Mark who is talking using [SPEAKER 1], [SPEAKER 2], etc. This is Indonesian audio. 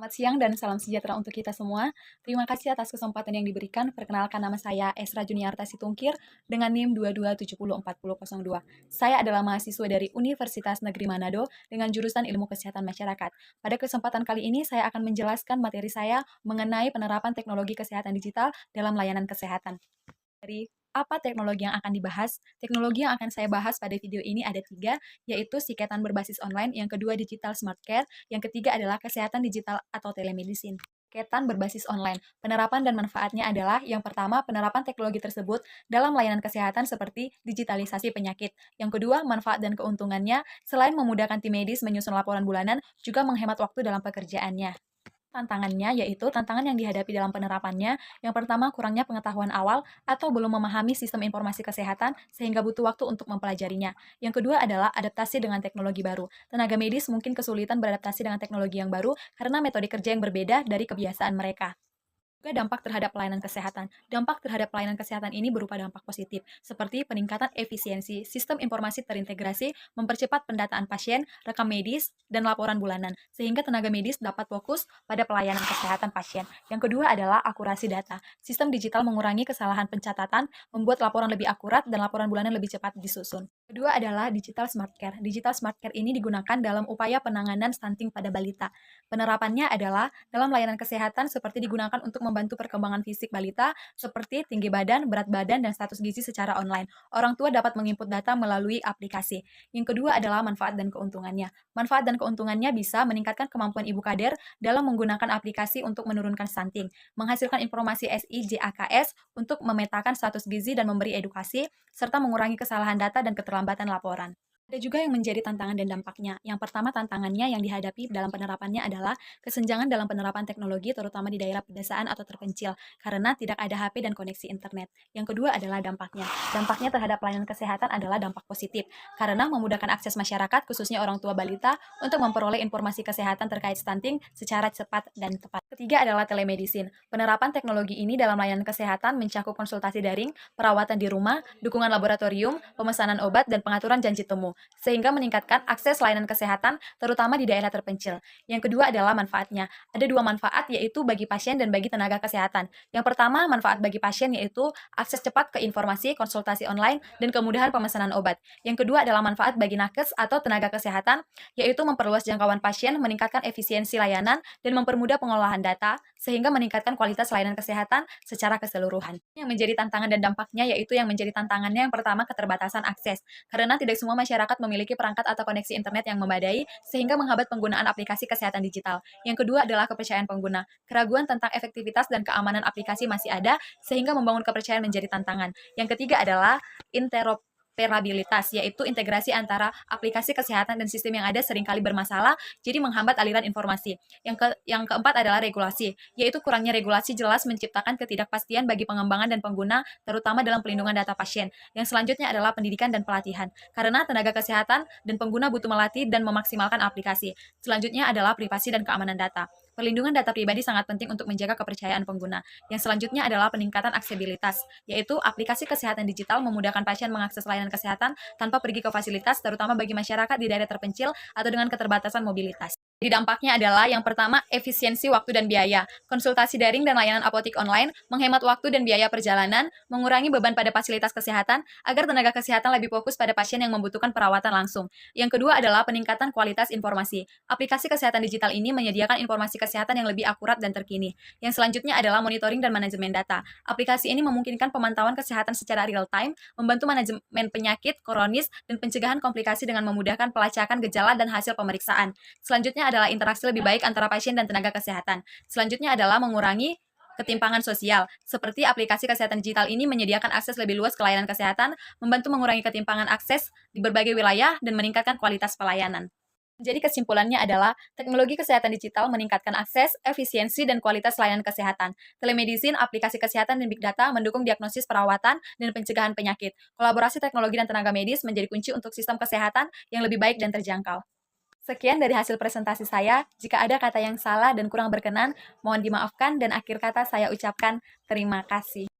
[SPEAKER 1] Selamat siang dan salam sejahtera untuk kita semua. Terima kasih atas kesempatan yang diberikan. Perkenalkan nama saya Esra Juniarta Situngkir dengan NIM 22704002. Saya adalah mahasiswa dari Universitas Negeri Manado dengan jurusan Ilmu Kesehatan Masyarakat. Pada kesempatan kali ini saya akan menjelaskan materi saya mengenai penerapan teknologi kesehatan digital dalam layanan kesehatan. Dari apa teknologi yang akan dibahas? Teknologi yang akan saya bahas pada video ini ada tiga, yaitu siketan berbasis online, yang kedua digital smart care, yang ketiga adalah kesehatan digital atau telemedicine. Siketan berbasis online. Penerapan dan manfaatnya adalah yang pertama, penerapan teknologi tersebut dalam layanan kesehatan seperti digitalisasi penyakit. Yang kedua, manfaat dan keuntungannya, selain memudahkan tim medis menyusun laporan bulanan, juga menghemat waktu dalam pekerjaannya. Tantangannya yaitu tantangan yang dihadapi dalam penerapannya, yang pertama kurangnya pengetahuan awal atau belum memahami sistem informasi kesehatan sehingga butuh waktu untuk mempelajarinya. Yang kedua adalah adaptasi dengan teknologi baru. Tenaga medis mungkin kesulitan beradaptasi dengan teknologi yang baru karena metode kerja yang berbeda dari kebiasaan mereka. Juga dampak terhadap pelayanan kesehatan. Dampak terhadap pelayanan kesehatan ini berupa dampak positif, seperti peningkatan efisiensi, sistem informasi terintegrasi, mempercepat pendataan pasien, rekam medis, dan laporan bulanan, sehingga tenaga medis dapat fokus pada pelayanan kesehatan pasien. Yang kedua adalah akurasi data. Sistem digital mengurangi kesalahan pencatatan, membuat laporan lebih akurat, dan laporan bulanan lebih cepat disusun. Kedua adalah digital smart care. Digital smart care ini digunakan dalam upaya penanganan stunting pada balita. Penerapannya adalah dalam layanan kesehatan seperti digunakan untuk membantu perkembangan fisik balita seperti tinggi badan, berat badan, dan status gizi secara online. Orang tua dapat menginput data melalui aplikasi. Yang kedua adalah manfaat dan keuntungannya. Manfaat dan keuntungannya bisa meningkatkan kemampuan ibu kader dalam menggunakan aplikasi untuk menurunkan stunting, menghasilkan informasi SIJAKS untuk memetakan status gizi dan memberi edukasi, serta mengurangi kesalahan data dan keterlambatan laporan. Ada juga yang menjadi tantangan dan dampaknya. Yang pertama, tantangannya yang dihadapi dalam penerapannya adalah kesenjangan dalam penerapan teknologi, terutama di daerah pedesaan atau terpencil, karena tidak ada HP dan koneksi internet. Yang kedua adalah dampaknya. Dampaknya terhadap pelayanan kesehatan adalah dampak positif, karena memudahkan akses masyarakat, khususnya orang tua balita, untuk memperoleh informasi kesehatan terkait stunting secara cepat dan tepat. Ketiga adalah telemedicine. Penerapan teknologi ini dalam layanan kesehatan mencakup konsultasi daring, perawatan di rumah, dukungan laboratorium, pemesanan obat, dan pengaturan janji temu, sehingga meningkatkan akses layanan kesehatan, terutama di daerah terpencil. Yang kedua adalah manfaatnya. Ada dua manfaat, yaitu bagi pasien dan bagi tenaga kesehatan. Yang pertama, manfaat bagi pasien yaitu akses cepat ke informasi, konsultasi online, dan kemudahan pemesanan obat. Yang kedua adalah manfaat bagi nakes atau tenaga kesehatan, yaitu memperluas jangkauan pasien, meningkatkan efisiensi layanan, dan mempermudah pengolahan data, sehingga meningkatkan kualitas layanan kesehatan secara keseluruhan. Yang menjadi tantangan dan dampaknya yaitu yang menjadi tantangannya yang pertama, keterbatasan akses. Karena tidak semua masyarakat memiliki perangkat atau koneksi internet yang memadai, sehingga menghambat penggunaan aplikasi kesehatan digital. Yang kedua adalah kepercayaan pengguna. Keraguan tentang efektivitas dan keamanan aplikasi masih ada, sehingga membangun kepercayaan menjadi tantangan. Yang ketiga adalah interoperabilitas, yaitu integrasi antara aplikasi kesehatan dan sistem yang ada seringkali bermasalah, jadi menghambat aliran informasi. Yang keempat adalah regulasi, yaitu kurangnya regulasi jelas menciptakan ketidakpastian bagi pengembangan dan pengguna, terutama dalam pelindungan data pasien. Yang selanjutnya adalah pendidikan dan pelatihan, karena tenaga kesehatan dan pengguna butuh melatih dan memaksimalkan aplikasi. Selanjutnya adalah privasi dan keamanan data. Perlindungan data pribadi sangat penting untuk menjaga kepercayaan pengguna. Yang selanjutnya adalah peningkatan aksesibilitas, yaitu aplikasi kesehatan digital memudahkan pasien mengakses layanan kesehatan tanpa pergi ke fasilitas, terutama bagi masyarakat di daerah terpencil atau dengan keterbatasan mobilitas. Jadi dampaknya adalah yang pertama, efisiensi waktu dan biaya. Konsultasi daring dan layanan apotik online menghemat waktu dan biaya perjalanan, mengurangi beban pada fasilitas kesehatan agar tenaga kesehatan lebih fokus pada pasien yang membutuhkan perawatan langsung. Yang kedua adalah peningkatan kualitas informasi. Aplikasi kesehatan digital ini menyediakan informasi kesehatan yang lebih akurat dan terkini. Yang selanjutnya adalah monitoring dan manajemen data. Aplikasi ini memungkinkan pemantauan kesehatan secara real time, membantu manajemen penyakit kronis dan pencegahan komplikasi dengan memudahkan pelacakan gejala dan hasil pemeriksaan. Selanjutnya adalah interaksi lebih baik antara pasien dan tenaga kesehatan. Selanjutnya adalah mengurangi ketimpangan sosial. Seperti aplikasi kesehatan digital ini menyediakan akses lebih luas ke layanan kesehatan, membantu mengurangi ketimpangan akses di berbagai wilayah, dan meningkatkan kualitas pelayanan. Jadi kesimpulannya adalah teknologi kesehatan digital meningkatkan akses, efisiensi, dan kualitas layanan kesehatan. Telemedicine, aplikasi kesehatan, dan big data mendukung diagnosis perawatan dan pencegahan penyakit. Kolaborasi teknologi dan tenaga medis menjadi kunci untuk sistem kesehatan yang lebih baik dan terjangkau. Sekian dari hasil presentasi saya. Jika ada kata yang salah dan kurang berkenan, mohon dimaafkan, dan akhir kata saya ucapkan terima kasih.